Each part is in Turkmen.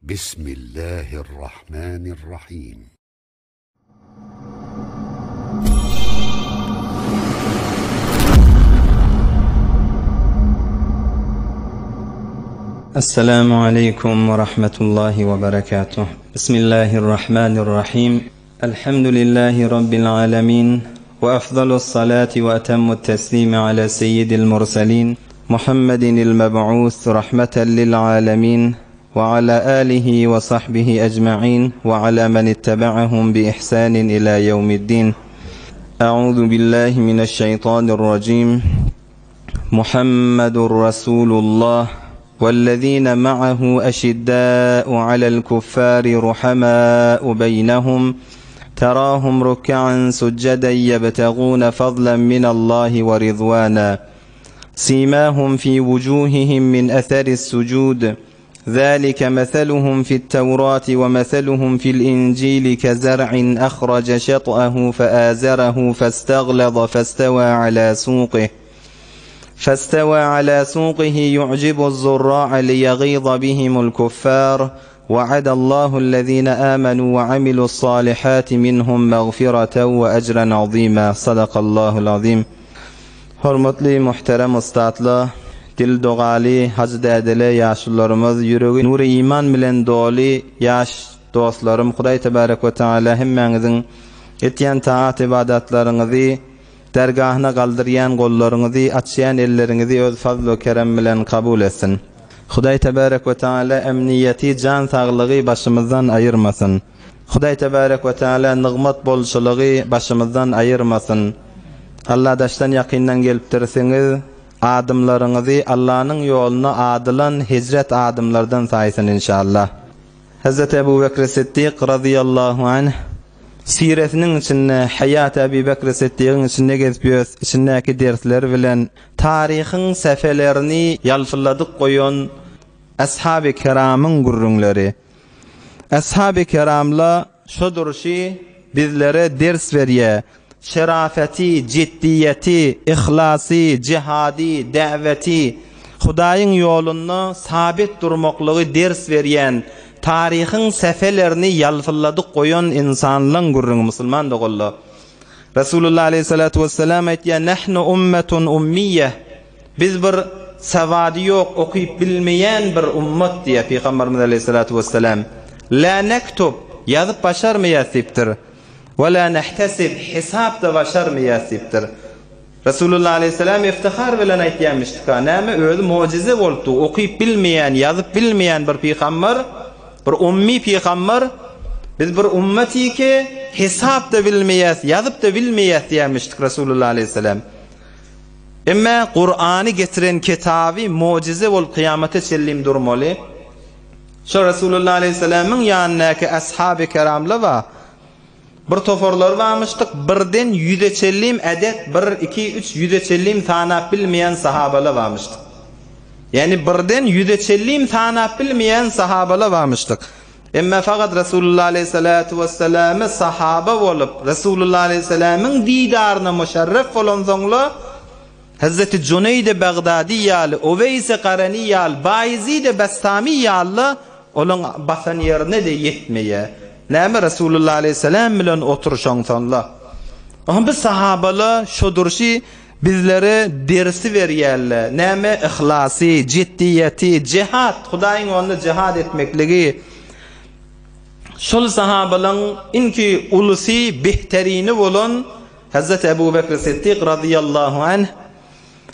بسم الله الرحمن الرحيم. السلام عليكم ورحمة الله وبركاته. بسم الله الرحمن الرحيم. الحمد لله رب العالمين، وأفضل الصلاة وأتم التسليم على سيد المرسلين محمد المبعوث رحمة للعالمين، وعلى آله وصحبه أجمعين، وعلى من اتبعهم بإحسان إلى يوم الدين. أعوذ بالله من الشيطان الرجيم. محمد رسول الله والذين معه أشداء على الكفار رحماء بينهم تراهم ركعا سجدا يبتغون فضلا من الله ورضوانا سيماهم في وجوههم من أثر السجود ذلك مثلهم في التوراة ومثلهم في الإنجيل كزرع أخرج شطأه فآزره فاستغلظ فاستوى على سوقه يعجب الزراع ليغيظ بهم الكفار وعد الله الذين آمنوا وعملوا الصالحات منهم مغفرة وأجرا عظيما. صدق الله العظيم. Hürmetli muhterem ustadlar, dil doğalı, hacd edile yaşlılarımız, yüreği nur iman bilen dolu yaş dostlarım, Huday tebarek ve teala hemmenizin etyen taat ibadatlarınızı dergahına kaldıryan kollarınızı, açyan ellerinizi öz fazl ve kerem bilen kabul etsin. Huday tebarek ve teala emniyeti, can sağlığı başımızdan ayırmasın. Huday tebarek ve teala nıgmat bolşuluğu başımızdan ayırmasın. Allah daştan yakinden gelip derseniz adımlarınızı Allah'ın yoluna adılan hicret adımlardan saysın inşallah. Hazreti Ebu Bekir Siddiq radıyallahu anh siretinin içinde, hayat Ebu Bekir Siddiq'in içinde gezbiyoruz, içindeki dersler bilen tarihin sefelerini yalfılladık koyun ashab-ı kiramın gurrunları. Ashab-ı kiramla şu duruşu bizlere ders veriyor. Şerafeti, ciddiyeti, ihlası, cihadi, daveti, Hudayın yolunu sabit durmaklığı ders veriyen tarihin sefelerini yalfılladık koyun insanlığın gurrunu Müslüman doğullu. Resulullah aleyhissalatu vesselam ettiye nahnu ummetun ummiyye, biz bir savadi yok, okuyup bilmeyen bir ummet diye Peygamberimiz aleyhissalatu vesselam. La nektub, yazıp başar mı yasiptir? Ve la nehtesib, hesap da başar mı yasiptir? Resulullah aleyhisselam iftihar bilen aytyamıştık. Näme özü mucize boldu. Okuyup bilmeyen, yazıp bilmeyen bir peygamber, bir ummi peygamber, biz bir ümmeti ki hesap da bilmeyes, yazıp da bilmeyes diyemiştik Resulullah aleyhisselam. Ama Kur'an'ı getiren kitabı mucize bol kıyamete çellim durmalı. Şu Resulullah aleyhisselamın yanındaki ashab-ı kiramla var. Bir toforlar varmıştık, birden yüzeçellim adet, 1, 2, 3 yüzeçellim tanap bilmeyen sahabalar varmıştık. Yani birden yüzeçellim tanap bilmeyen sahabalar varmıştık. Ama fakat Resulullah aleyhissalatu vesselam'ı sahaba olup, Resulullah aleyhisselam'ın didarına müşerref olan zonla, Hazreti Cüneyd-i Bagdadi yali, Uveys-i Qarani yali, Bayezid-i Bestami yali, onun basan yerine de yetmeye. Näme Resulullah aleyhisselam bilen oturuşan sonla. Ama biz sahabalar şu duruşu bizlere dersi veriyerler. Näme ihlası, ciddiyeti, cihat, Hudayın yolunda cihad etmekligi. Şol sahabaların inki ulusi behterini olan Hazreti Ebu Bekir Siddiq radıyallahu anh,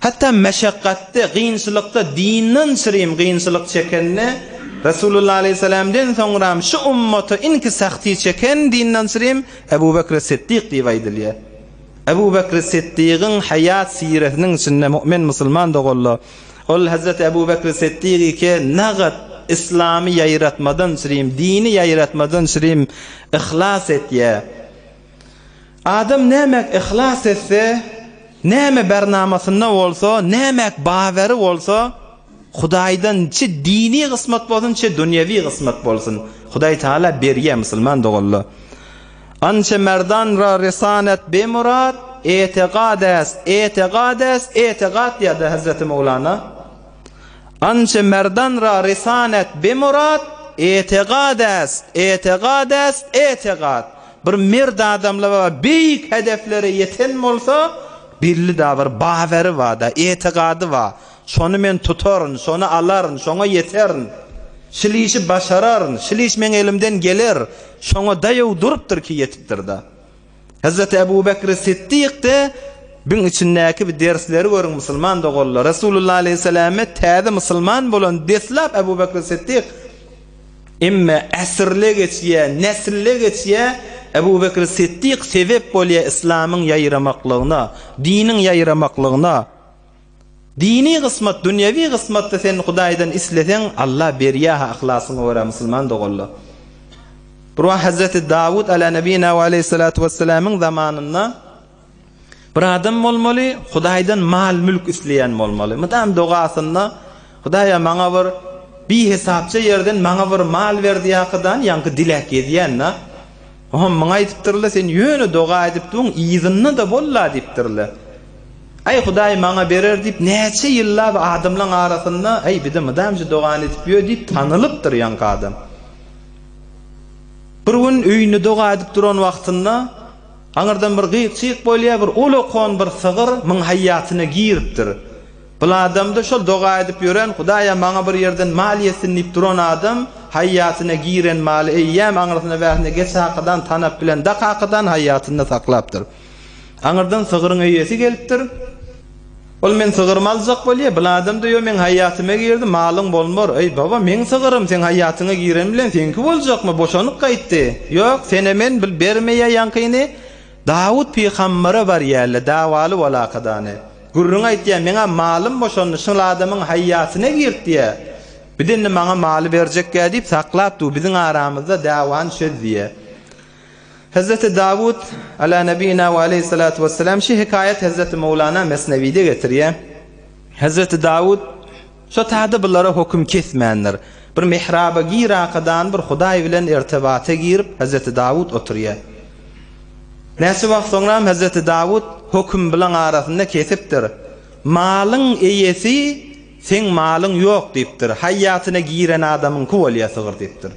hatta meşakkatte, gıyınçılıkta, dinin sırayım gıyınçılık çekenine Resulullah aleyhisselam'dan sonra şu ümmeti inki saxti çeken dinden sırayım Ebu Bekir Siddiq diye. Ebu Bekir Siddiq'in hayat siretinin içinde mümin Müslüman doğullu. Ol Hazreti Ebu Bekir Siddiq'i ki nağat İslam'ı yayratmadan sırayım, dini yayratmadan sırayım ihlas et ya. Adam nemek ihlas etse, neme bernamasında olsa, nemek bağveri olsa, Hudaydan çi dini kısmet bolsun, çi dünyevi kısmet bolsun. Huday Teala beriye Müslüman doğullu. Ançe merdan ra risanet bemurad, etiqad ya da Hazreti Mevlana. Ançe merdan ra risanet bemurad, etiqad. Bir merd adamlar var, büyük hedeflere yeten bolsa, birli da bir baveri var da, etiqadı var. Şonu men tutarın, şonu aların, şona yeterin. Şilişi başararın, şiliş men elimden gelir. Şona dayav duruptur ki yetiptir da. Hazreti Ebu Bekir Siddiq de bin içindeki bir dersleri görün Müslüman doğullu. Resulullah Aleyhisselam'e täze Müslüman bolan deslap Ebu Bekir Siddiq imme esirle geçiye, nesille geçiye Ebu Bekir Siddiq sebep bolya İslam'ın yayıramaklığına, dinin yayıramaklığına. Dini kısmet, dünyevi kısmette sen Hudaydan isleten Allah beriyaha ahlasını vara Müslüman doğullu. Bu Hazreti Davud ala nebina ve aleyhissalatu vesselam'ın zamanında bir adam olmalı, Hudaydan mal mülk isleyen olmalı. Mıdam doğasında Hudaya maňa bir hesapça yerden maňa bir mal verdi ýakydan ýaňky dilek edýän. Oňa maňa aýdypdyrlar sen ýöne doga edip duň izinni de bolla diýipdirler. Ay Hudaý maňa berer diýip näçe ýyllar adamlaryň arasynda ay bidim adamjy doga edip ýör diýip tanylypdyr ýaňky adam. Bir gün öýüne doga edip duran wagtynda aňardan bir gyýçyk bolýar, bir ulokon bir sygyr myň haýatyna giripdir. Bu adamda şol doga edip ýören Hudaýa maňa bir ýerden mal ýesin diýip duran adam haýatyna giren maly eýýäm aňarsyna wähne geçäkidan tanap bilen daqakydan haýatyny saklapdyr. Aňardan sygyryň eýesi gelipdir. Ol men sygyrymy aljak bolýar, bu adam da ýö men haýatyma girdi, malyň bolmar. Ey baba men sygyrym, sen haýatyňa giren bilen senki boljakmy? Boşanyp gaýtdy. Ýok, sene men bermeýär ýankyny. Davud peýgambere bar ýerle, dawaly walakadany. Gurrun aýtdy, meňe malym boşandy, şol adamyň haýatyna girdi. Bidinni maňa maly berjek diýip saklapdy, biziň aramyzda dawan şöz. Hazreti Davud ala nebina ve aleyhissalatu vesselam şu hikayet Hazreti Mevlana Mesnevi'de getiriyor. Hazreti Davud şu tadı bunlara hüküm kesmenler. Bir mihraba girakadan bir Hudaý bilen irtibata girip Hazreti Davud oturuyor. Näçe wagt soňra Hazreti Davud hüküm bilen arasynda kesipdir. Malyň eýesi sen malyň ýok diýipdir. Haýatyna giren adamyň kuwalya sygyr diýipdir.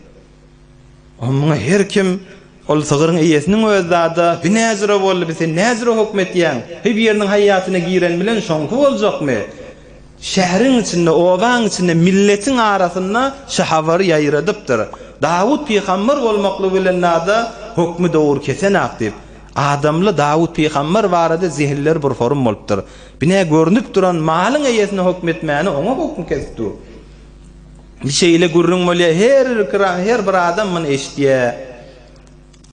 Amma her kim ol sygyryň eýesiniň özlady bir näzire boldy, sen näzire hökmetýän, bir ýerniň haýatyna giren bilen şonky boljakmy? Şähriň içinde, owaň içinde milletiň arasynda şahawary ýaýradypdyr. Davud peýgamber bolmakly bilen nada hökmi dowur kesen akdyp. Adamly Davud peýgamber barada zihirler bir form bolupdyr. Bine görnüp duran malyň eýesine hökmetmäni oňa hökm kesdi. Bir şeýle gurrun bolýar, her bir adam muny eşitýär.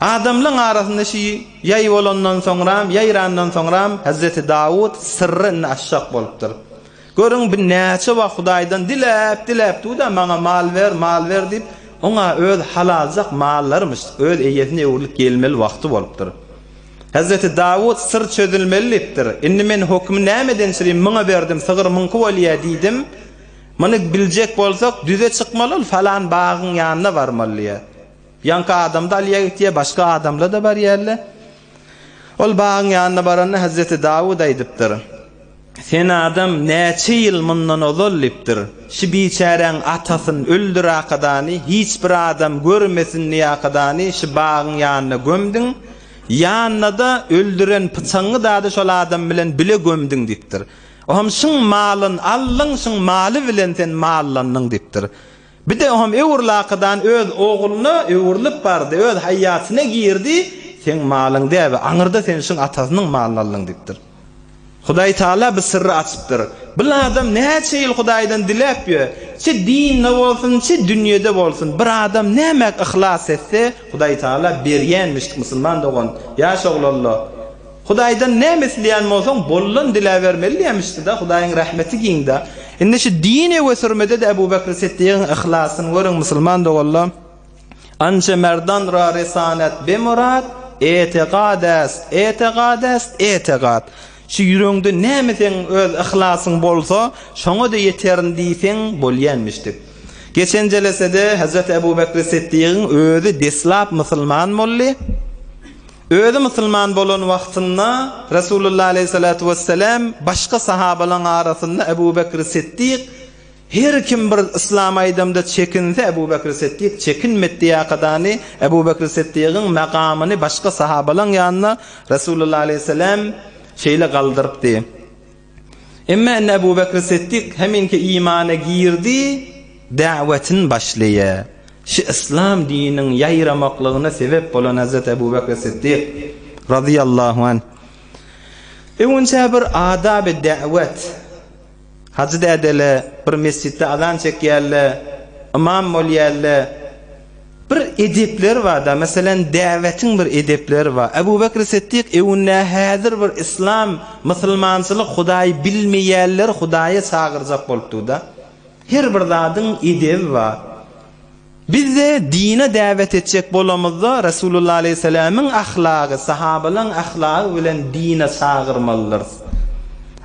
Adamlaryň arasynda şi ýaý bolandan soňra, ýaýrandan soňra Hazreti Davud sirrini aşşak bolupdyr. Görüň bir näçe wagt Hudaýdan dilep da maňa mal ver diýip oňa öz halaljak mallarymyş, öz eýesine öwrülip gelmeli wagty bolupdyr. Hazreti Davud sir çözülmelidir. Indi men hökmi nämeden şeýle maňa berdim, sygyr mınky bolýar diýdim. Muny biljek bolsak düze çykmaly, falan bagyň ýanyna barmaly. Yanka adamda aliyetiye başka adamla da bar yerle. Ol bagyň ýanyna baranda Hazreti Davud aýdypdyr. Sen adam näçe ýyl mundan ozallypdyr. Şu biçäreň atasyn öldüräkadany hiç bir adam görmesin ýakadany şu bagyň ýanyna gömdiň. Ýanyna da öldüren pyçaňy da şol adam bilen bile gömdiň diýipdir. Oham şuň malyn allyň, şuň maly bilen sen mallandyň diýipdir. Bir de oham öwrlakadan öz oğluna öwrülip bardy, öz haýatyna girdi, sen malyň däbi, aňyrda sen şuň atasynyň malyny aldyň diýipdir. Hudaý Taala bir sirri açypdyr. Bu adam näçe ýyl Hudaýdan dilep ýör, çi dinde bolsun, çi dünýede bolsun, bir adam nämek ihlas etse, Hudaý Taala berýänmiş musulman dogan. Ya şoglallah. Hudaýdan näme isleýän bolsaň, bollan dile bermeliýämişdi da Hudaýyň rahmeti giňde. Indi şu dine wesirmede de Ebu Bekir Siddiq'in ihlasyny görüň musulman dogallam. Ança merdan ra risanet be murad etiqad. Şu ýüregiňde näme sen öz ihlasyň bolsa, şoňa da ýeterin diýsen bolýanmışdyk. Geçen jelesede Hazreti Ebu Bekir Siddiq'in özü deslap musulman boldy. Özü musulman bolan wagtynda Resulullah aleyhissalatu vesselam başga sahabalaryň arasynda Ebu Bekir Siddiq Her kim bir İslam aydamda çekinse Ebu Bekir Siddiq çekinmedi yakadani Ebu Bekir Siddiq'in makamını başka sahabalan yanına Resulullah Aleyhisselam şeyle kaldırıptı. Ama Ebu Bekir Siddiq heminki imana girdi, davetin başlaya. Şu İslam dininin yayramaklarına sebep olan Hazreti Ebu Bekir Siddiq radıyallahu anh. Önce bir adab-ı davet. Hacı edele, bir mescitte adan çekiyerle, imam moliyerle, bir edepler var da, mesela davetin bir edepleri var. Ebu Bekir Siddiq evunna hadir bir İslam, Müslümansılık Hudayı bilmeyenler Hudayı çağıracak bolupdu da. Her bir zadın edebi var. Biz de dine davet edecek bolamızda Resulullah Aleyhisselam'ın ahlakı, sahabaların ahlakı bilen dine çağırmalıdır.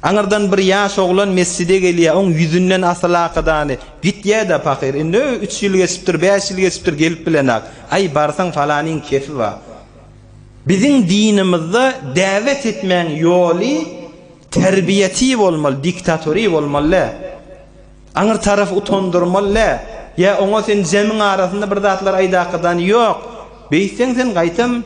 Anardan bir yaş oğlan mescide geliyor, onun yüzünden asalakadanı gitye da fakir. Ne 3 yıl geçiptir, 5 yıl geçiptir gelip bilenak. Ay barsan falanın kefi var. Bizim dinimizde davet etmenin yolu terbiyeti olmalı, diktatori olmalı. Anar taraf utandırmalı. Ya ona sen cemin arasında bir zatlar aydakadan yok. Beysen sen gaytam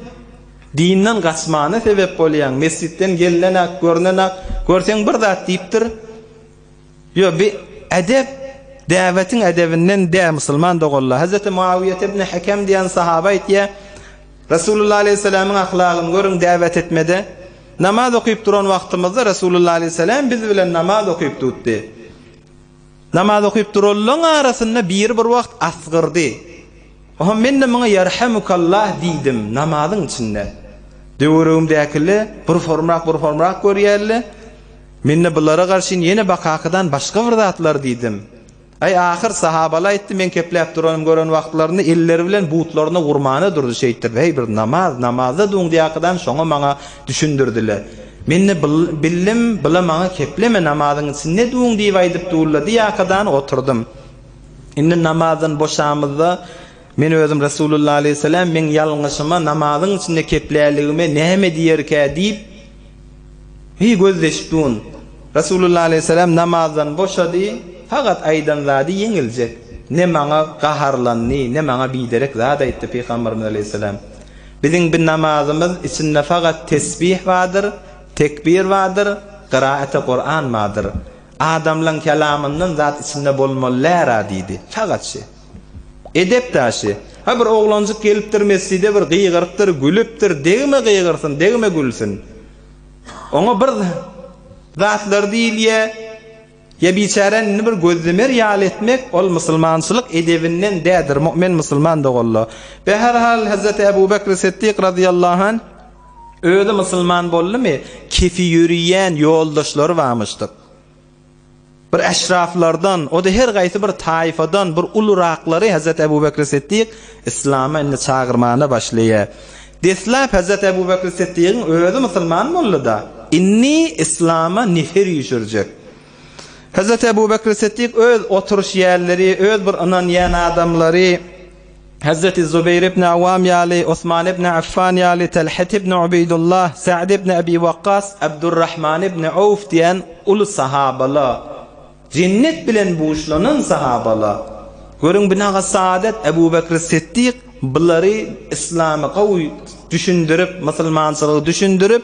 dinden kaçmana sebep bolyan. Mescitten gelinenak, görünenak, görsen bir zat deyiptir. Yo bir edep, davetin edebinden de Müslüman doğulla. Hazreti Muaviye ibn Hakem diyen sahaba itiye Resulullah Aleyhisselam'ın ahlakını görün davet etmede. Namaz okuyup duran vaktimizde Resulullah Aleyhisselam biz bilen namaz okuyup tuttu. Namaz okuyup durulun arasında bir vakt asgırdı. Oha men de bana yerhamukallah deydim namazın içinde. Döwürümdäkile bir formrak görýärli. Men de bulara garşy yine bakakadan başga bir zatlar deydim. Ay ahir sahabalar etdi men kepläp duranım gören wagtlaryny elleri bilen buutlaryna gurmana durdy şeýtdir. Hey bir namazda duň diýakadan şoňa maňa düşündirdiler. Men de billim bula maňa kepleme namazyň içinde duň diýip aýdyp duruldy diýakadan oturdum. Indi namazdan boşamyzda men özüm Resulullah Aleyhisselam men yalňyşyma namazyň içinde keplärligime näme diýerkä diýip hi gözleşdüm. Resulullah Aleyhisselam namazdan boşady, fakat aýdan zady ýeňiljek. Ne maňa gaharlanny, ne maňa biderek zady aýtdy Peygamberimiz Aleyhisselam. Biziň bir namazymyz içinde fakat tesbih vardır, tekbir vardır, qiraat-ı Kur'an vardır. Adamlaryň kelamyndan zat içinde bolmalylar diýdi. Fakat şey. Edep taşı. Ha bir oğlancık gelipdir mescide bir gıygırıptır, gülüptür, degme gıygırsın, degme gülsün. Ona bir zatlar değil ya biçarenini bir gözlemer yal etmek ol Müslümançılık edebinden dedir. Mümin Müslüman da olla. Ve her hal Hazreti Ebu Bekir Siddiq radıyallahu anh öyle Müslüman bollu mu? Kefi yürüyen yoldaşları varmıştır. Bir eşraflardan, o da her gaýsy bir taifadan, bir uluraqlary Hazreti Ebu Bekir Siddiq İslam'a indi çağırmana başlaýar. Deslap Hazreti Ebu Bekir Siddiq'in özü Müslüman boldy da, inni İslam'a nefer ýüşürjek. Hazreti Ebu Bekir Siddiq öz oturuş yerleri, öz bir anan ýan adamlary, Hazreti Zübeyir ibn Awam ýaly, Osman ibn Affan ýaly, Talhat ibn Ubeydullah, Sa'd ibn Abi Waqqas, Abdurrahman ibn Auf diýen ulu sahabalar, cennet bilen buuşlanan sahabalar. Görün binaga saadet Ebu Bekir Siddiq bulary İslam'ı gawy düşündirip, Müslümançylygy düşündirip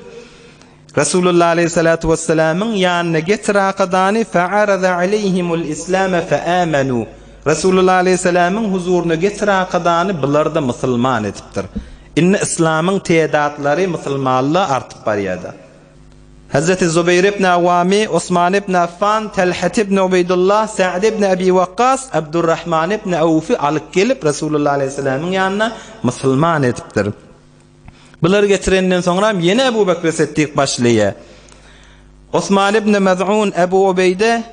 Resulullah Aleyhissalatu vesselam'ın ýanyna getiraqadany fa'arada aleyhimul İslam fa'amanu. Resulullah Aleyhissalam'ın huzuruna getiraqadany bularda Müslüman etipdir. Inni İslam'ın teýdatlary Müslümanlyğa artyp barýardy. Hazreti Zübeyir ibn Awami, Osman ibn Affan, Talhat ibn Ubeydullah, Sa'd ibn Abi Waqqas, Abdurrahman ibn Awf'y alyp gelip Resulullah Aleyhissalam'ın ýanyna Müslüman etipdir. Bular getirenden soňra ýene Ebu Bekir Siddiq başlaýar. Osman ibn Maz'un, Ebu Ubeyde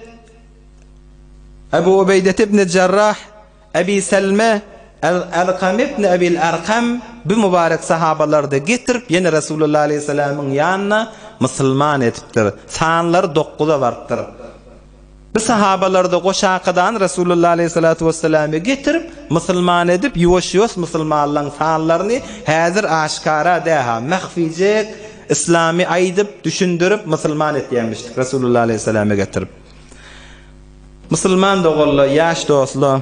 ibn Cerrah, Abi Selme, Al-Arqam ibn Abil Arqam bu mübarek sahabalarda getirip ýene Resulullah Aleyhissalam'ın ýanyna Müslüman etipdir. Sanlar 9'a bardyr. Bu sahabalarda goşaqadan Resulullah Aleyhissalatu vesselam'ı getirip Müslüman edip ýuwaş-ýuwaş Müslümanlaryň sanlaryny häzir aşkara daha mahfijek İslami aýdyp düşündirip Müslüman etýänmişdik Resulullah Aleyhissalam'ı getirip. Müslüman dogolla, yaş dostlar.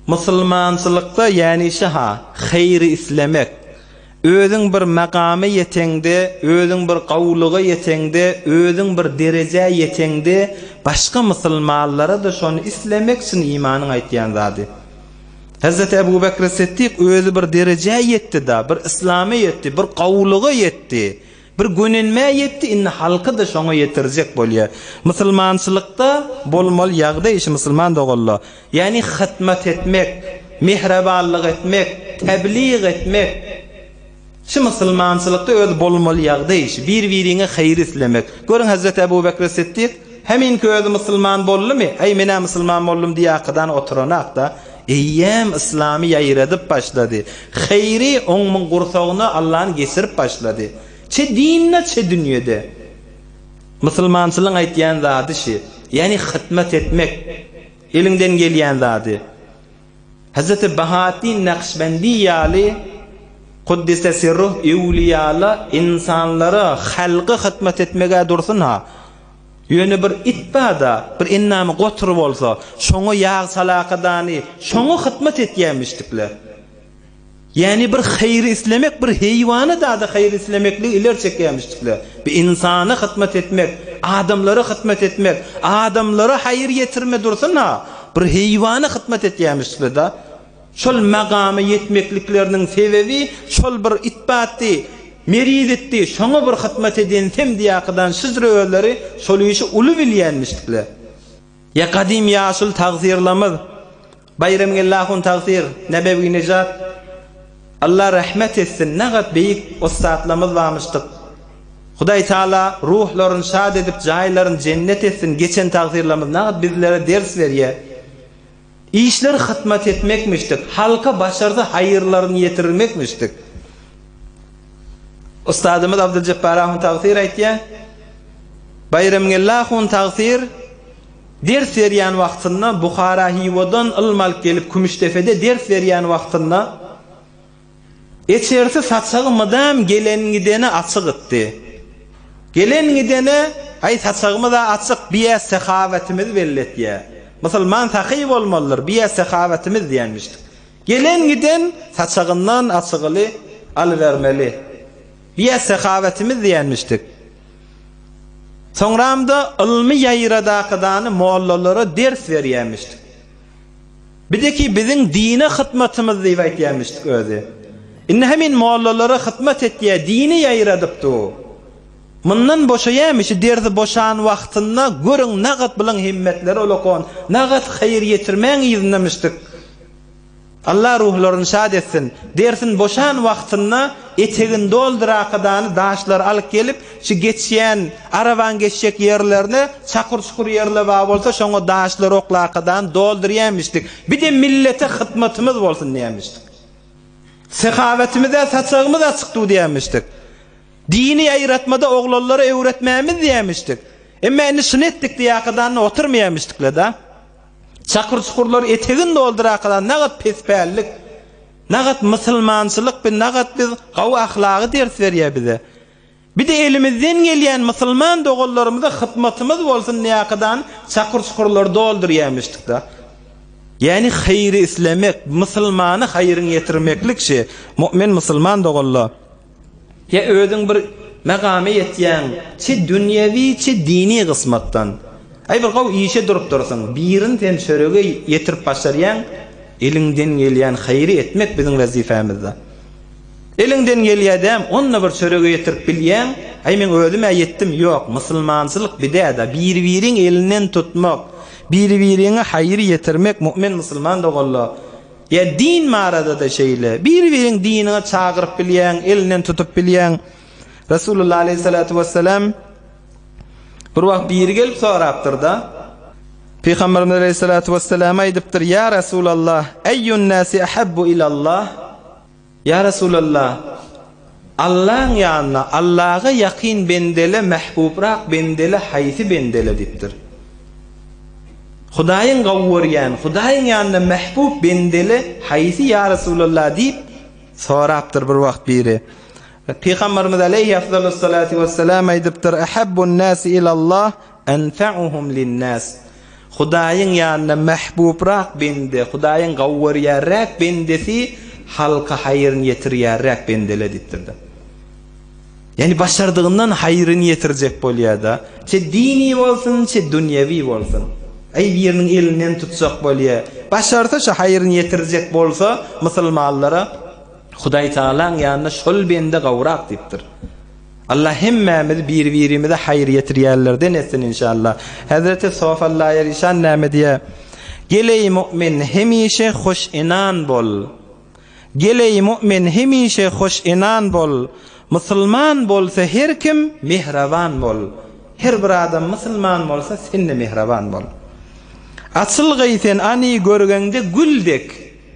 Müslümançylykda yani şaha, hayri islemek. Özüň bir makamy ýeteňde, özüň bir gawlugy ýeteňde, özüň bir derejä ýeteňde, başga musulmanlara da şonu islemek üçin imanyň aýtýan zady. Hazreti Ebu Bekir Siddiq özü bir derejä ýetdi da, bir islamy ýetdi, bir gawlugy ýetdi, bir gönenme ýetdi, inni halky da şoňa ýetirjek bolýar. Musulmançylykda bolmaly ýagdaý işi musulman dogolla. Yani hytmat etmek, mehrebanlyk etmek, tebliğ etmek. Şu musulmançylykda öz bolmaly ýagdaý işi, bir-biriňe hayır islemek. Görün Hazreti Ebu Bekir Siddiq hemin köýde musulman boldymy? Ey mene musulman boldum diýäkdan oturanakda eýem islamy ýaýradyp başlady. Hayri oňmyň gursagyny Allahyň geçirip başlady. Çe dinne çe dünýede. Musulmançylyk aýtýan zady şi, yani hytmat etmek, elinden gelýän zady. Hazreti Bahattin Nakşbendi ýaly Kuddise sirruh evliyalı insanlara halqı hytmat etmege dursun ha. Ýöne bir itbada, bir innamy goturup bolsa, şoňa ýag salakadany, şoňa hytmat etýänmişdikler. Yani bir hayır islemek, bir heyvanı da hayır islemekli iler çekýänmişdikler. Bir insany hytmat etmek, adamlara hytmat etmek, adamlara hayır getirme dursun ha. Bir heyvanı hytmat etýänmişdikler da. Şol magamy yetmeklikleriniň sebebi şol bir itbatdy, merid etdi, şoňa bir hytmat edensem diýäkdan şüzreleri şol işi uly bilýänmişdikler. Ya kadim ýaşul tagzirlamyz, Bayramgillahun tagzir, Nebewi Nejat, Allah rahmet etsin, nagat beýik ostatlamyz barmyşdyk. Hudaý Taala ruhlaryny şad edip jaýlaryny cennet etsin. Geçen tagzirlamyz nagat bizlere ders berýär. İşler hytmat etmekmişdik. Halka başardy hayırlaryny ýetirmekmişdik. Ustadymyz Abdülcebbarahun tagzir aýtýar. Bayramgillahun tagzir ders berýän wagtynda Bukhara Hiwodan ilmal gelip Kümüştefede ders berýän wagtynda eçersi satsagy mydam gelen gidene açyk etdi. Gelen gidene ay satsagymy da açyk biýe sehawetimiz belletýär. Musulman taqiy bolmalylar, biýe sehawetimiz diýenmişdik. Gelen giden saçagyndan açygyly alybermeli. Biýe sehawetimiz diýenmişdik. Soňramda ilmi ýaýradakydany mollalara ders berýänmişdik. Bideki biziň dine hytmatymyz diýip aýtýanmışdyk özi. Inne hemin mollalara hytmat etýär, dini ýaýradypdy. Mundan boşaýamış derdi boşan wagtynda görüň nagat bilen himmetleri olakon, nagat hayır ýetirmäň ýyzynmışdyk. Allah ruhlaryny şad etsin. Dersin boşan wagtynda etegin doldurakydany daşlar alyp gelip, şu geçýän araban geçjek ýerlerine çakur-çukur ýerler bar bolsa, şoňa daşlar oklakadan doldurýanmışdyk. Bir de millete hytmatymyz bolsun diýenmişdik. Sehawetimize saçagymyz açykdy diýenmişdik. Dini ýaýratmada oglanlara öwretmämiz diýenmişdik. Emma endi şunu etdik diýäkdan oturmaýanmışdyklar da. Çakur-çukurlar etegin doldurakadan nagat pespälik, nagat musulmançylyk we nagat biz gawy ahlagy ders berýär bize. Bir de elimizden gelýän musulman dogallarymyza hytmatymyz bolsun diýäkdan çakur-çukurlar doldurýanmışdyk da. Yani hayır islemek, musulmany hayıryn ýetirmeklik şi, mu'min musulman dogallar. Ya özüň bir magamy ýetýän, çi dünýewi, çi dini gysmatdan. Ay bir gaw işe durup dursaň, birin ten şörege ýetirip başarýan, elinden gelýän hayry etmek biziň wezifämizde. Elinden gelýädem, onna bir şörege ýetirip bilýän, ay men özüm ýetdim, ýok, musulmançylyk bidäda, bir-biriň elinden tutmak, bir-biriňe hayry ýetirmek mu'min musulman dogallar. Ya din marada da şeyle, bir-biriň dinine çagyryp bilýän, elinden tutup bilýän. Resulullah aleyhissalatu vesselam bir wagt bir gelip sorapdyr da. Peygamberimiz aleyhissalatu vesselam aýdypdyr: "Ya Resulullah, eyyun nasi ahabbu ilallah?" Ya Resulullah, Allah'ın ýanyna, Allah'a ýakyn bendele, mahbubrak bendele, haýsy bendele dipdir. Hudaýyň gawwurýan, Hudaýyň ýanyna mahbub bendele, haýsy ya Resulullah diýip sorapdyr bir wagt biri. Peygamberimiz aleyhi afdalus salatu vesselam aýdypdyr: "Ahabbun nasi ilallah anfa'uhum lin-nas." Hudaýyň ýanyna mahbubrak bende, Hudaýyň gawwarýarrak bendesi halka haýryny ýetirýärrak bendele dipdirdi. Yani başardığından hayrını yetirecek bolýa-da. Çe dini bolsun, çe dünýewi bolsun. Ay biriniň elinden tutsak bolýa. Başarsa şu hayrını yetirecek bolsa, musulmanlara Hudaý Taalaň ýanyna şol bende gawrak dipdir. Allah hemmemiz bir-birimize hayır yetirýärlerden etsin inşallah. Hazreti Sofallah Erişan näme diýär? Geley mümin hemişe hoş inan bol. Geley mümin hemişe hoş inan bol. Musulman bolsa her kim mehraban bol. Her bir adam musulman bolsa sen de mehraban bol. Açylgy sen ani görgende güldek.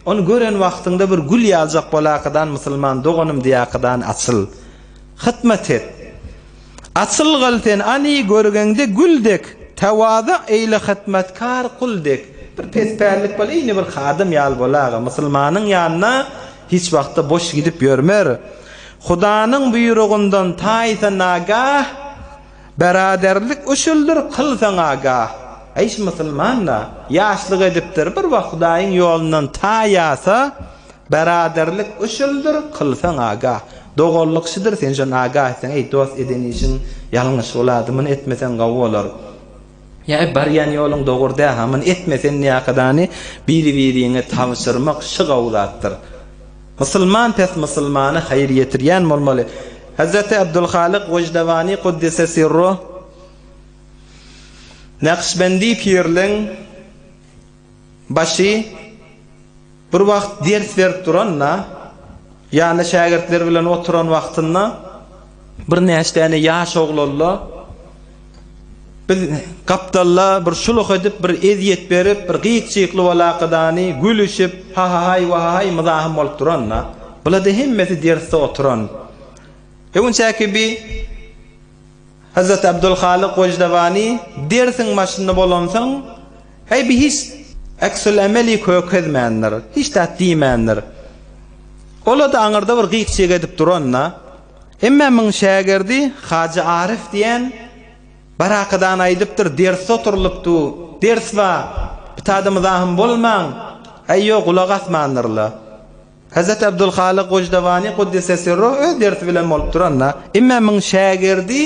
Onu gören wagtynda bir gül ýaljak bolakadan musulman doganym diýakadan açyl. Hizmet et. Açylgy sen ani görgende güldek. Tawada eyle hizmetkar kuldek. Bir pesperlik bol, ýene bir hadım ýal bolaga musulmanyň ýanyna hiç wagtda boş gidip ýörmer. Hudaňyň buyrugundan taýsa nagah, beraderlik uşuldur kılsaň agah. Eýş musulmanna ýaşlyk edipdir, bir wagt Hudaýyň ýolundan taýasa, beraderlik uşuldur kılsaň agah. Dogorlukçydyr sen jan agah etsen, ey dost edeni işin ýalňyş boladymyň etmesen gawy bolar. Ya baryan ýoluň dogurda hamyn etmesen näkadany biri-biriňe tawşyrmak şu gawlatdyr. Musulman pes musulmany hayır yetirýän bolmaly. Hazreti Abdülhalik Gojdawani kuddise sirruh Naqşbendi pirliň başy bir wagt ders berip duranna, ýani şagirdler bilen oturan wagtynda bir näçe ýaş oglalla bir kapdalla bir şuluk edip bir eziyet berip bir gıýçykly walakydany gülüşip ha ha hay wa hay mızahym bolup duranna, bulady hemmesi dersde oturan. Eýünçäki bi Hazrat Abdülhalik Gojdawani dersiň başynda bolansaň, hey bi hiç aksul ameli kökezmändir, hiç tatdiýmändir. Ola da aňyrda bir gıýçyk edip duranna, emma myň şagirdi Haji Arif diýen barakadan aýdypdyr, ders oturulupdy, ders wa bitady mızahym bolmaň, aýyo gulak asmanyrla. Hazrat Abdülhalik Gojdawani kuddise sirruh öz ders bilen bolup duranna, emma myň şagirdi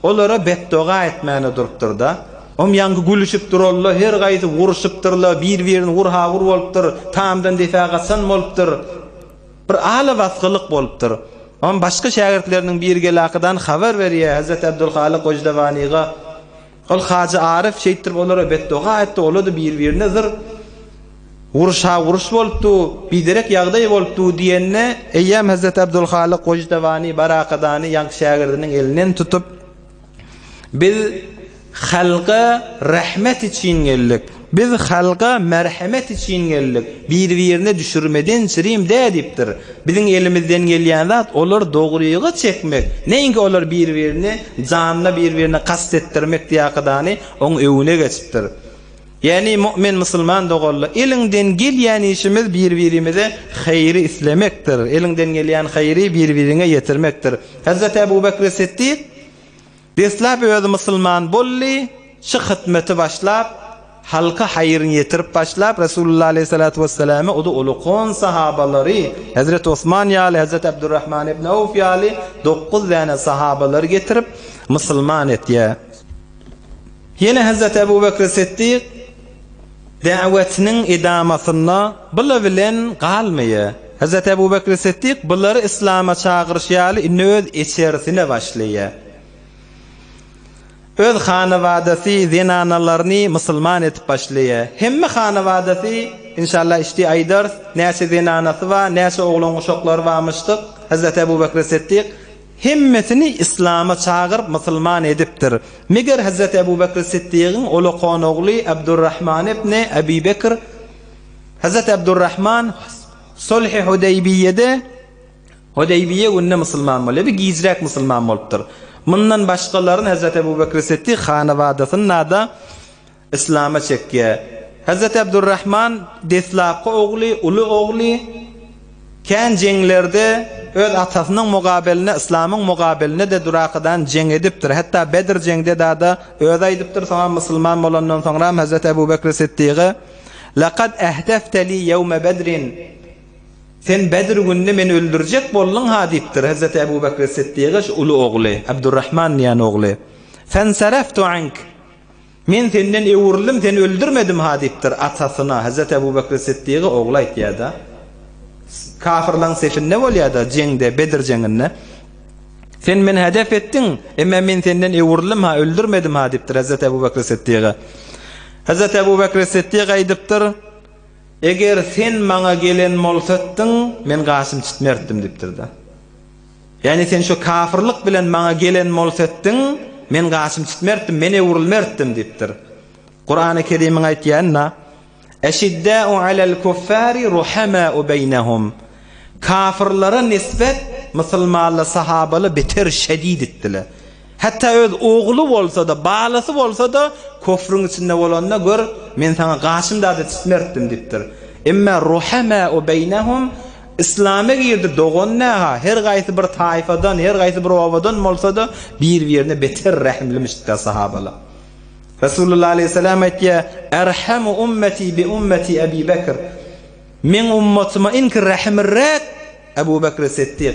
olara beddoga etmäne durupdyr da. Om ýangy gülüşip durarlar, her gaýsy wuruşypdyrlar, bir-birini wurha wur bolupdyr, tamdan defagatsan bolupdyr. Bir ala wasgylyk bolupdyr. Ama başka şagirdlerinin bir gelakydan haber berýär Hazrat Abdülhalik Gojdawanyga. Ol Haji Arif şeýtdir olara beddoga etdi, olady bir-birine zir wuruş bolupdy, biderek ýagdaý bolupdy diýenne eýem Hazrat Abdülhalik Gojdawany barakadany ýangy şagirdiniň elinden tutup biz halqa rahmet için geldik. Biz halqa merhamet için geldik. Bir-birine düşürmeden sirim dädipdir. Biziň elimizden gelýän zat olar dogryga çekmek. Näinki olar bir-birine janyna bir-birine kastetdirmek diýakydany oň öwüne geçipdir. Yani mümin musulman dogorlar elinden gelýän işimiz bir-birimize haýry islemekdir. Elinden gelýän haýry bir-birine ýetirmekdir. Hazrat Abu Bakr Siddiq deslap öz musulman bolly, şu hyzmeti başlap, halka haýryny ýetirip başlap Resulullah aleyhissalatu vesselam o da ulukon sahabalary, Hazrat Osman ýaly, Hazrat Abdurrahman ibn Awf ýaly 9 tane sahabalar getirip musulman etýär. Ýene Hazrat Abu Bakr Siddiq da'wetiniň idamasyna bula bilen galmaýar. Hazrat Abu Bakr Siddiq bulary islama çagyryş ýaly öz içerisine başlaýar. Öz hanawadaty zinanalaryny musulman etip başlaýar. Hemme hanawadaty inşallah işdi aýdar, näçe zinanasy we näçe oglan uşaklary barmyşdyk. Hazrat Abu Bakr Siddiq hemmesini İslam'a çağırıp musulman edipdir. Meger Hazrat Abu Bakr Siddiq'in olaqan ogly Abdurrahman ibn Abi Bakr, Hazrat Abdurrahman Sulh-i Hudaybiye'de Hudaybiye günde musulman bolýar, bir gizrak musulman bolupdyr. Mundan başgalaryn Hazrat Abu Bakr Siddiq hanawadasyny nada İslam'a çekýär. Hazrat Abdurrahman deslapky ogly, uly ogly Kän jeňlerde öz atasynyň mugabeline, İslamyň mugabeline de duraqydan jeň edipdir. Hatta Bedir jeňde da öz aýdypdyr, soňra musulman bolandan soňra Hazrat Ebu Bekr Siddiqy "Laqad ahdafta li yawma Bedrin" Sen Bedir gününde meni öldürecek boldun ha diýipdir Hazrat Ebu Bekr Siddiqy uly ogly Abdurrahman diýen ogly. "Fansaraftu ank" Men senden ewurlim, seni öldürmedim ha diýipdir atasyna Hazrat Ebu Bekr Siddiqy ogly aýtýarda. Kafirlaň sefinde bolýarda jeňde Bedir jeňinde. Sen meni hedef etdiň, emma men senden ewurlim ha, öldürmedim ha diýipdir Hazrat Ebu Bekr Siddiqy. Hazrat Ebu Bekr Siddiqy aýdypdyr, eger sen maňa gelen bolsadyň, men gaşym çitmerdim diýipdir da. Yani sen şu kafirlik bilen maňa gelen bolsadyň, men gaşym çitmerdim, meni ewurilmerdim diýipdir. Qur'an-ı Kerim'iň aýtýanna "Eşiddâ'u alel kuffâri ruhamâ'u beynehum" Kafirlara nisbet musulmanly sahabaly beter şedid etdiler. Hatta öz ogly bolsa da, balasy bolsa da köfrüň içinde bolanda gör, men sana gaşym da çitmerdim diýipdir. Emma ruhamâ'u beynehum İslam'a girdi doğanna her gaýsy bir taýfadan, her gaýsy bir owadan bolsa da bir-birine beter rahimlimişdir sahabalar. Resulullah aleyhisselam aýtdy: "Erhamu ummeti bi ummeti Ebu Bekr." Men ummatyma inki rahimrek Ebu Bekr Siddiq.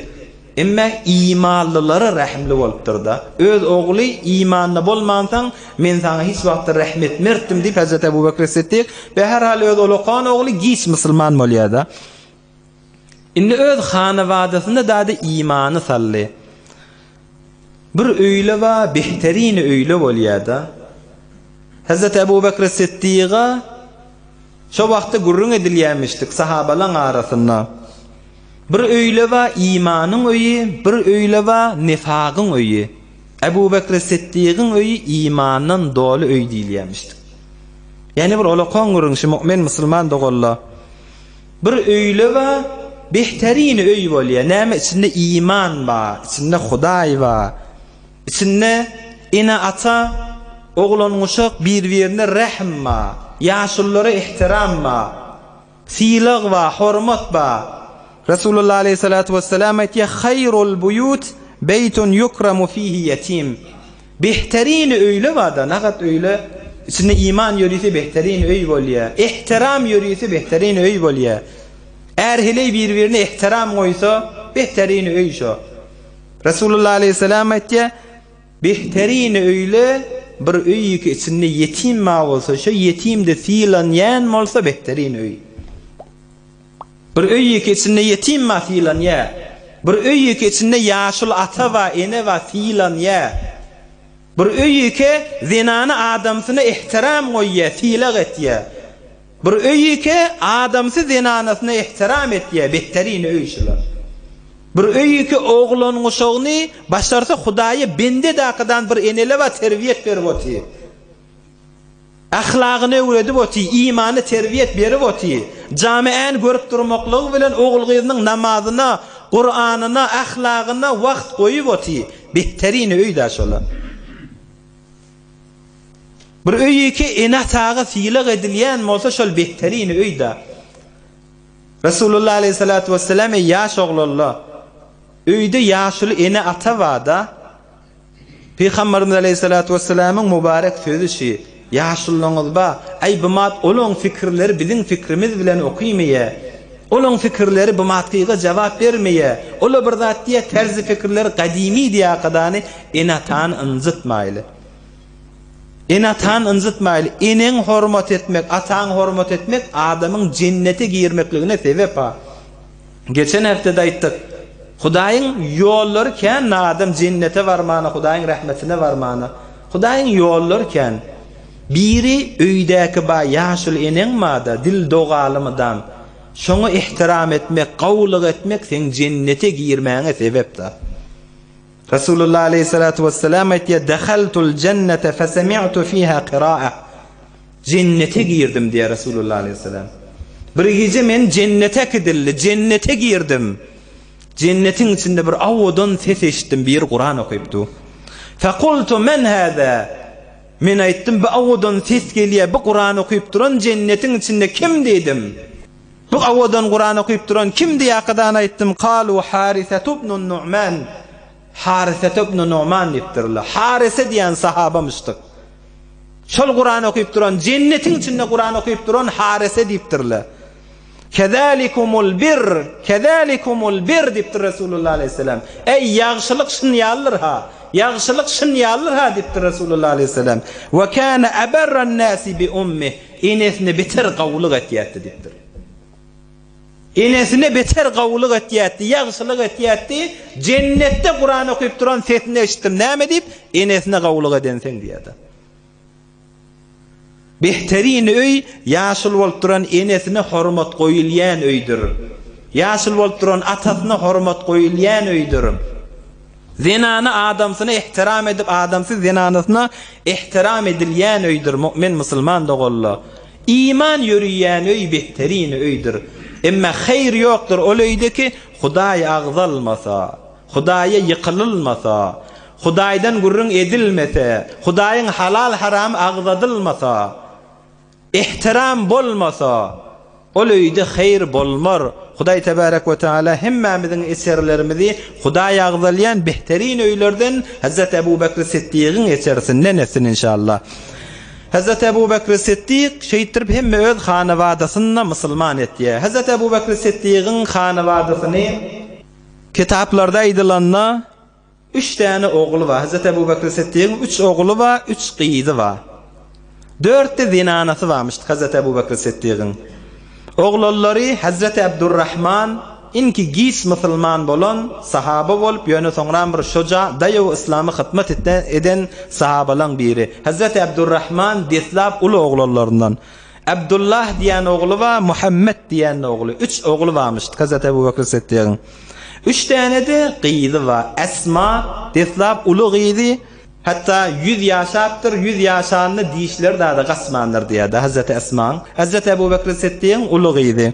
Emma imanlylary rahimli bolupdyr da. Öz ogly imanly bolmansaň men sana hiç wagt rahmet etmerdim diýip Hazrat Ebu Bekr Siddiq we her hal öz oloqan ogly giç musulman bolýarda. Indi öz hanawadasyna da imany sally. Bir öýle we behterin öýle bolýarda. Hazrat Ebu Bekr Siddiq'a şu wagtda gurrun edilýänmişdik sahabalaň arasynda. Bir öýle we imanyň öýi, bir öýle we nifagyň öýi. Ebu Bekr Siddiq'in öýi imandan doly öý diýilýänmişdik. Yani bir oloqan gurrun şu mümin musulman dogalla. Bir öýle we behterin öý bolýar. Näme içinde iman bar, içinde Hudaý bar, içinde ina ata oğlan uşak bir-birine rahm ma, yaşullara ihtiram ma, silag va, hormat ba. Resulullah aleyhissalatu vesselam aýtdy: "Hayrul buyut beytun yukramu fihi yetim." Behterin öýle wada, nagat öýle içinde iman ýörüsi behterin öý bolýar. İhtiram ýörüsi behterin öý bolýar. Erhili bir-birine ihtiram goýsa behterin öý şo. Resulullah aleyhissalam aýtdy: "Behterin öýle bir öýi ki içinde yetim ma bolsa, şu yetim de filanýan bolsa behterin öý. Bir öýi ki içinde yetim ma filanýa, bir öýi ki içinde ýaşul ata we ene we filanýa, bir öýi ki zinany adamsyna ihtiram goýýa, filag etýä, bir öýi ki adamsy zinanasyna ihtiram etýä, behterin öý şular. Bir öýi ki oğlan uşagyny başlarsa Hudaýy bende daqydan bir enele we terbiýet berip oty. Ahlagyny öwredip oty, imany terbiýet berip oty. Jamiän görüp durmaklygy bilen oğul gyzynyň namazyna, Qur'anyna, ahlagyna wagt goýup oty. Behterin öý da şolar. Bir öýi ki enatagy fiilig edilýän bolsa şol behterin öý da. Resulullah aleyhissalatu vesselam ýaş oglanlar öýde ýaşuly ene ata wada Peygamberimiz aleyhissalatu vesselamyň mübarek sözü şi: "Ýaşulyňyz ba, aý bumat olaň fikirleri biziň fikrimiz bilen okuymaýa. Olaň fikirleri bumatkyga jogap bermeýe. Ola bir zat diýe terzi fikirleri gadimi diýakadany enatan ınjytmaýly. Enatan ınjytmaýly. Eneň hormat etmek, ataň hormat etmek adamyň jennete girmekligine sebep ha. Geçen haftada aýtdyk. Hudaýyň ýollary ken adam jennete barmany, Hudaýyň rahmetine barmany. Hudaýyň ýollary ken biri öýdäki ba ýaşul eneň mada, dil dogalymydan şoňa ihtiram etmek, gowlyk etmek sen jennete girmäňe sebepdir. Resulullah aleyhissalatu vesselam aýtdy: "Dakhaltul cennete fesemi'tu fiha qira'a." Jennete girdim diýär Resulullah aleyhissalam. Bir gece men jennete gidildi, jennete girdim. Cennetin içinde bir awdan ses eşitdim, bir Kur'an okuyupdu. Faqultu men hada? Men aýtdym, bu awdan ses gelýär, bu Kur'an okuyup duran cennetin içinde kim dedim? Bu awadan Qur'an okuyup duran kim diye akadan aytdım? Qalu Harisa ibn Nu'man. Harisa ibn Nu'man dipdirler. Harisa diyen sahabamışdyk. Şol Qur'an okuyup duran, cennetin içinde Qur'an okuyup duran Harisa dipdirler. Kezalikumul bir dipdir Resulullah aleyhisselam. Ey yağşılık şın yalır ha. Yağşılık şın yalır ha dipdir Resulullah aleyhisselam. Ve kana abarran nasi bi ummih. Enesine beter qawluk etiyatdi dipdir. Enesine beter qawluk etiyatdi, yağşılık etiyatdi. Cennette Qur'an okuyup duran sesini eşitdim. Näme dip? Enesine qawluk edensen diýdi. Behterin öy yaşıl bolup duran enesine hormat goýulýan öýdür. Yaşıl bolup duran atasyna hormat goýulýan öýdür. Zinany adamsyna ihtiram edip adamsy zinanysyna ihtiram edilýän öýdür. Mümin musulman dogalla. İman ýürüýän öý behterin öýdür. Emma hayr ýokdur ol öýdeki Hudaý agzalmasa, Hudaýa ýykylylmasa, Hudaýdan gurrun edilmese, Hudaýyň halal haram agzadylmasa, ihtiram bolmasa, ol öýde hayr bolmar. Hudaý tebarek we taala hemmemiziň eserlerimizi Hudaý agzalýan behterin öýlerden Hazrat Ebu Bekr Siddiq'in esersinden etsin inşallah. Hazrat Ebu Bekr Siddiq şeýtirip hemme öz hanawadasyna musulman etdi. Hazrat Ebu Bekr Siddiq'in hanawadasyny kitaplarda aýdylanna 3 tane ogly var. Hazrat Ebu Bekr Siddiq'in 3 ogly var, 3 gyzy var. 4 de zinanasy varmış Hazrat Ebu Bekr Siddiq'in. Oğlallary Hazrat Abdurrahman inki gis musulman bolan sahaba bolup ýöne soňra bir şoja daýaw islamy hyzmat eden sahabalardan biri. Hazrat Abdurrahman deslap ulu oğlallarından. Abdullah diýen ogly we Muhammed diýen ogly. 3 ogly varmış Hazrat Ebu Bekr Siddiq'in. 3 tane de gyzy var. Esma deslap ulu gyzy. Hatta 100 yaşaptır, 100 yaşanını dişler da qasmanlar diýdi Hazrat Esma. Hazrat Ebu Bekr Siddiq'in ulu gyzy.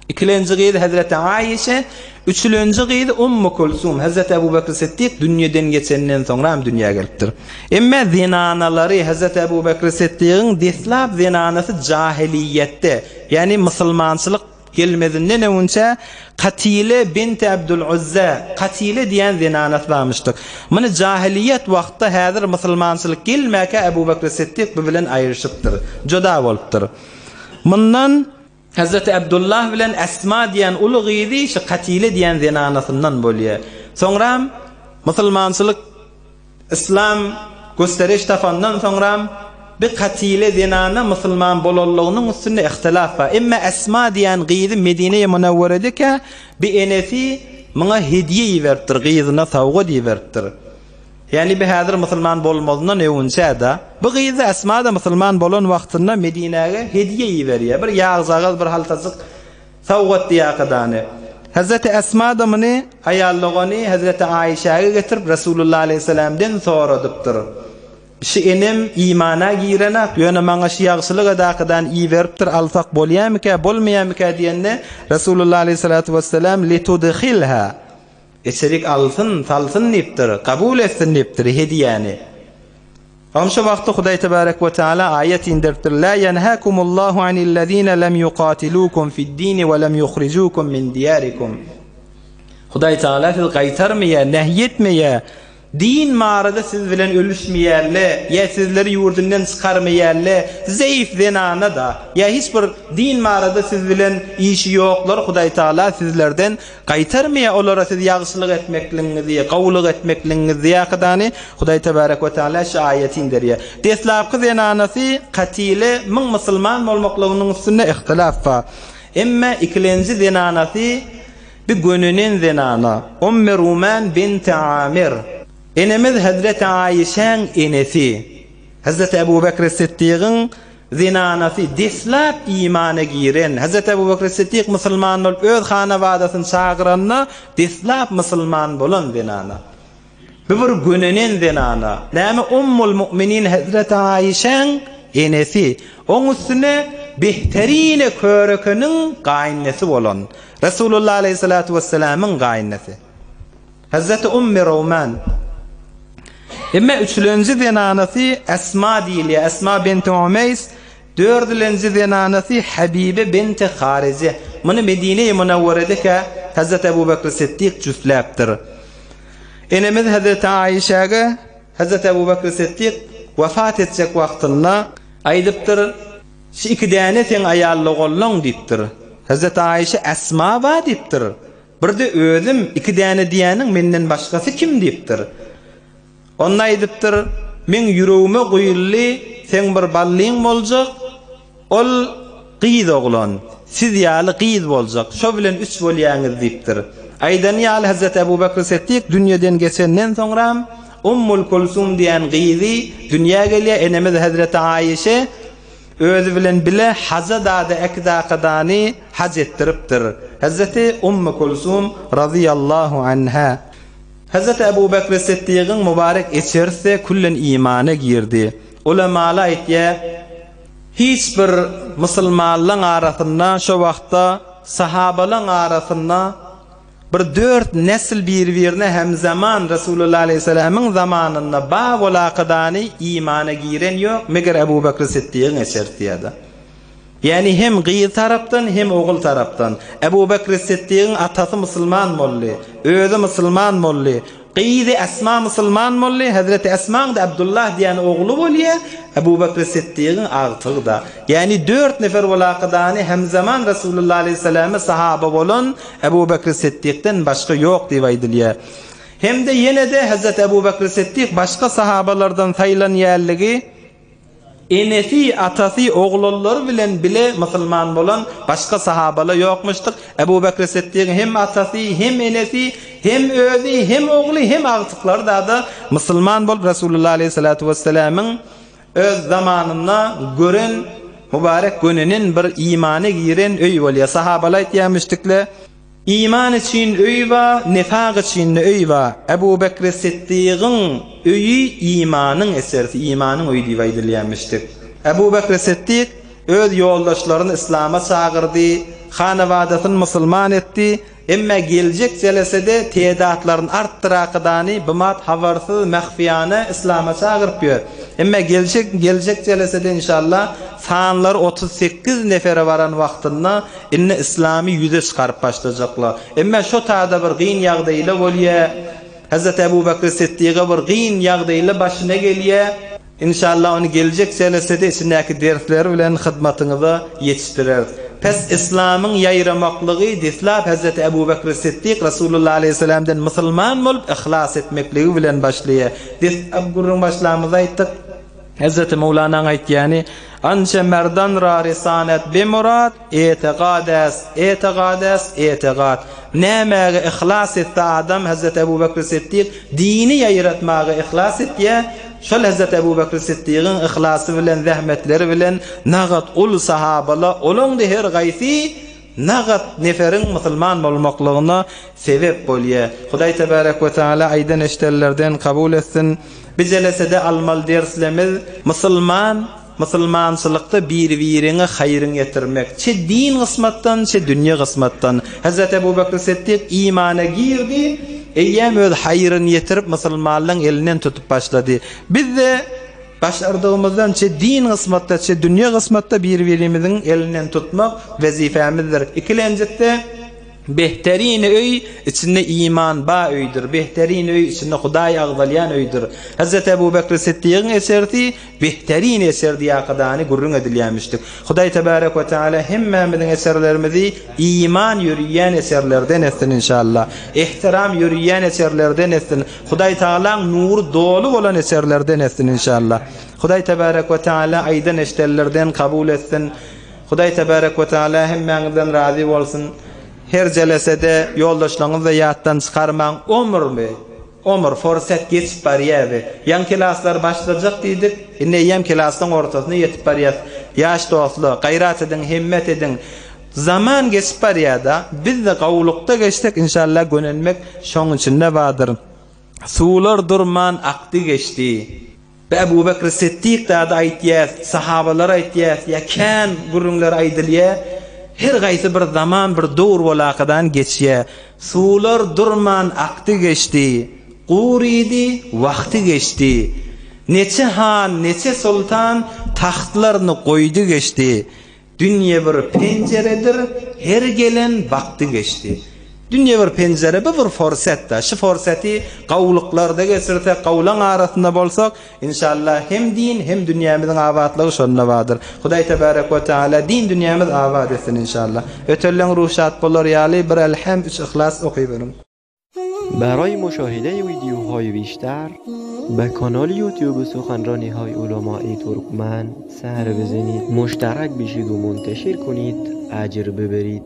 İkilenci gyzy Hazrat Aýeşe, üçüncü gyzy Ummu Kulsum. Hazrat Ebu Bekr Siddiq dünýeden geçenden soňra dünýäge gelipdir. Emma zinanalary Hazrat Ebu Bekr Siddiq'in deslap zinanasy jahiliýetde, ýani musulmançylyk gelmedinden önce Katile bint Abdul Uzza, Katile diyen zinanat varmıştık. Bunu cahiliyet vakti hazır musulmançılık gelmeke Ebu Bekr Siddiq bu bilen ayrışıptır. Joda bolupdyr. Bundan Hazreti Abdullah bilen Esma diyen ulu gyzy şu Katile diyen zinanatından bolýar. Soňra musulmançılık İslam gösteriş tafandan soňra bir Katile zinana musulman bolallygynyň üstünde ihtilaf var. Emma Esma diýen gyzy Medine-i Munawwaradaki bir enesi muňa hediýe ýerdir, gyzyna sowga diýerdir. Yani bir hazır musulman bolmazyndan öňçe bu gyzy Esma da musulman bolan wagtynda Medinege hediýe ýerýär. Bir ýagzagaly bir haltasyk sowgat diýakadany. Hazreti Esma da muny aýallygany Hazreti Aýşäge getirip Resulullah aleyhisselamdan soradypdyr. Şu enem imana girene ýöne maňa şu ýagşylyk adakadan iyi beripdir, alsak bolýarmyka, bolmaýarmyka diýende Resulullah aleyhissalatu vesselam litudkhilha. Eserik alsın, salsın diýipdir, kabul etsin diýipdir hediýäni. Şu wagtda Hudaý tebarek we taala ayet indiripdir. La yanhaakumullahu anillezina lam yuqatilukum fid-din we lam yukhrijukum min diyarikum. Hudaý taala siz gaýtarmaya, nehyetmeye, din marada siz bilen ölüşmeýärle, ya sizleri ýurdundan çykarmaýarle, zayıf zinana da, ya hiç bir din marada siz bilen işi ýoklar, Hudaý taala sizlerden gaýtarmaýa, olara siz ýagşylyk etmekliňizi, gowluk etmekliňizi ýakdany Hudaý tebarek we taala şu aýaty indirýär. Deslapky zinanasy Katile min musulman bolmaklygynyň üstünde ihtilaf bar. Emma ikilenji zinanasy bir gönünen zinana. Ummu Ruman bint Amir. Enemiz Hazreti Aýeşäň enesi. Hazreti Ebu Bekr Siddiq'in zinanasy deslap imana giren. Hazreti Ebu Bekr Siddiq musulman bolup öz hanawadasyny çagyranna deslap musulman bolan zinana. Bu bir gönenen zinana. Näme Ummul Müminin Hazreti Aýeşäň enesi. Oň üstüne behterine körekiniň gaýnesi bolan Resulullah aleyhissalatu vesselam'ın gaýnesi. Hazreti Ummu Ruman. Emma üçüncü zinanasy Esma diýilýär. Esma bint Umays Dördülenci zenanesi Habibe binti Harice. Bunu Medine-i Munawware'deki Hazreti Ebu Bekr Siddiq cüsläpdir. Enemiz Hazreti Aişa'ga Hazreti Ebu Bekr Siddiq vefat edecek wagtynda aýdypdyr, şu iki däne sen aýally gollaň diýipdir. Hazreti Aişa Esma ba diýipdir. Birde özüm iki däne diýäniň menden başgasy kim diýipdir. Onda aýdypdyr, men ýüregime goýully sen bir ballyň boljak, ol gyýyz oglan, siz ýaly gyýyz boljak, şo bilen üç bolýaňyz diýipdir. Aýdan ýaly Hazreti Ebu Bekr Siddiq dünýeden geçenden soňra Ummul Kulsum diýen gyýzy dünýäge gelýär. Enemiz Hazreti Aişe özü bilen bile haza dada ekdaqadani hac ettiripdir. Hazreti Ummul Kulsum radıyallahu anha. Hazreti Ebu Bekr Siddiq'in mübarek içerse kullen imana girdi. Ulemalar aýtýar, hiç bir musulmanlaryň arasynda şo wagtda sahabalaryň arasynda bir dört nesil bir-birine hem zaman Resulullah aleyhisselam'ın zamanında ba volaqadani imana giren yok meger Ebu Bekr Siddiq'in esertiyada. Yani hem gyýy tarapdan hem oğul tarapdan. Ebu Bekr Siddiq'in atası musulman bolly, özü musulman bolly. Gyýy Esma musulman bolly, Hazreti Esma da Abdullah diýen oğlu bolýar. Ebu Bekr Siddiq'in agtygda. Yani 4 nefer volaqadani hem zaman Resulullah aleyhisselam'a sahaba bolan Ebu Bekr Siddiq'den başga yok diýip aýdylýar. Hem de yine de Hazreti Ebu Bekr Siddiq başga sahabalardan saýlanýarlygy enesi, atası, oğulları bilen bile musulman bolan başka sahabalar yokmuştuk. Ebu Bekr Siddiq hem atası, hem enesi, hem özü, hem oğlu, hem ağıtıkları da musulman bol Resulullah aleyhissalatu vesselam'ın öz zamanına gören mübarek gününün bir imanı giren öy bolýar. Sahabalar aýtýarmyşdyklar, İman için öy va, nifaq için öy va. Ebu Bekr Siddiq'in öyi imanın esersi, imanın öyi diýip aýdylýarmyşdyk. Ebu Bekr Siddiq öz ýoldaşlaryny İslam'a çağırdy, hanawadasyny musulman etdi. Emma geljek jelesede teýdatlaryny artdyrakydany bimat habarsyz mahfiyana İslam'a çağırıp ýör. Emma geljek jelesede inşallah sanlar 38 nefere varan wagtynda inne İslami ýüze çykaryp başlajaklar. Emma şo taýda bir gyn ýagdaýla bolýar. Hazreti Ebu Bekr Siddiq'a bir gyn ýagdaýla başyna gelýär. İnşallah onu geljek jelesede içindäki dersleri bilen hyzmatyňyza ýetişdirer. Pes İslam'ın yayramaklığı dislap Hazreti Ebu Bekr Siddiq Resulullah aleyhisselam'dan musulman bolup ihlas etmekligi bilen başlaýar. Dis abgurun başlamyza aýtdyk. Hazreti Mevlana aýtýany, "Ança merdan ra risanet bi murad, etiqad." Nämäge ihlas etdi adam Hazreti Ebu Bekr Siddiq dini ýayratmagy ihlas etýär. Şol Hazreti Ebu Bekr Siddiq'in ihlasy bilen, zähmetleri bilen nagat ul sahabalar olanda her gaýsy nagat neferin musulman bolmaklygyna sebep bolýar. Hudaý tebarek we taala aýdan eşderlerden kabul etsin. Biz jelesede almal derslerimiz musulmançylykda bir-birine haýryň getirmek. Çe din gysmatdan, çe dünýä gysmatdan. Hazreti Ebu Bekr Siddiq imana girdi. Eýem öz haýryny ýetirip musulmanlyň elinden tutup başlady. Biz de başardığımızdan çe din gysmatda, çe dünýä gysmatda bir-birimiziň elinden tutmak wezifämizdir. Ikilenjekde Behterin öy içinde iman ba öydür. Behterin öy içinde Hudaý agdalyan öydür. Hazreti Ebu Bekr Siddiq'in eserti behterin eser diýakydany gurrun edilýärmişdik. Hudaý tebarek we taala hemmemizin eserlerimizi iman ýürüýän eserlerden etsin inşallah. Ihtiram ýürüýän eserlerden etsin. Hudaý taala nur dolu bolan eserlerden etsin inşallah. Hudaý tebarek we taala aýdan eşderlerden kabul etsin. Hudaý tebarek we taala hemmemizden razy bolsun. Her jelesede ýoldaşlaryňyzla ýatdan çykarmaň ömür forsat geçip barýar. Ýan klaslar başlajak diýdik. Inde ýem klasyň ortasyna ýetip barýar. Ýaş dostlar, gaýrat edin, himmet edin. Zaman geçip barýarda biz de gawlukda geçdik inşallah gönelmek şoň içinde bardyr. Suwlar durman akdy geçdi. Ebu Bekr Siddiq da aýtýar, sahabalar aýtýar, ýakan gurrunlar aýdylýar. Her gaýsy bir zaman bir dowr bolaqydan geçýär. Suwlar durman akdy geçdi. Quridi wagty geçdi. Neçe han, neçe sultan tahtlarını koydu geçti. Dünya bir penceredir, her gelen baktı geçti. Dünya bir pencere, bir forsat da. Şu forsati qawluklarda geçirse, qawlan arasında bolsak, inşallah hem din hem dünyamızın abadlığı şonda vardır. Hudaý tebarek ve teala din dünyamız abad etsin inşallah. Ötellen ruhsat bolar ýaly bir elham üç ihlas okuýberin. برای مشاهده ویدیوهای بیشتر به کانال یوتیوب سخنرانی‌های علماء ترکمن سر بزنید، مشترک بشید و منتشر کنید، اجر ببرید.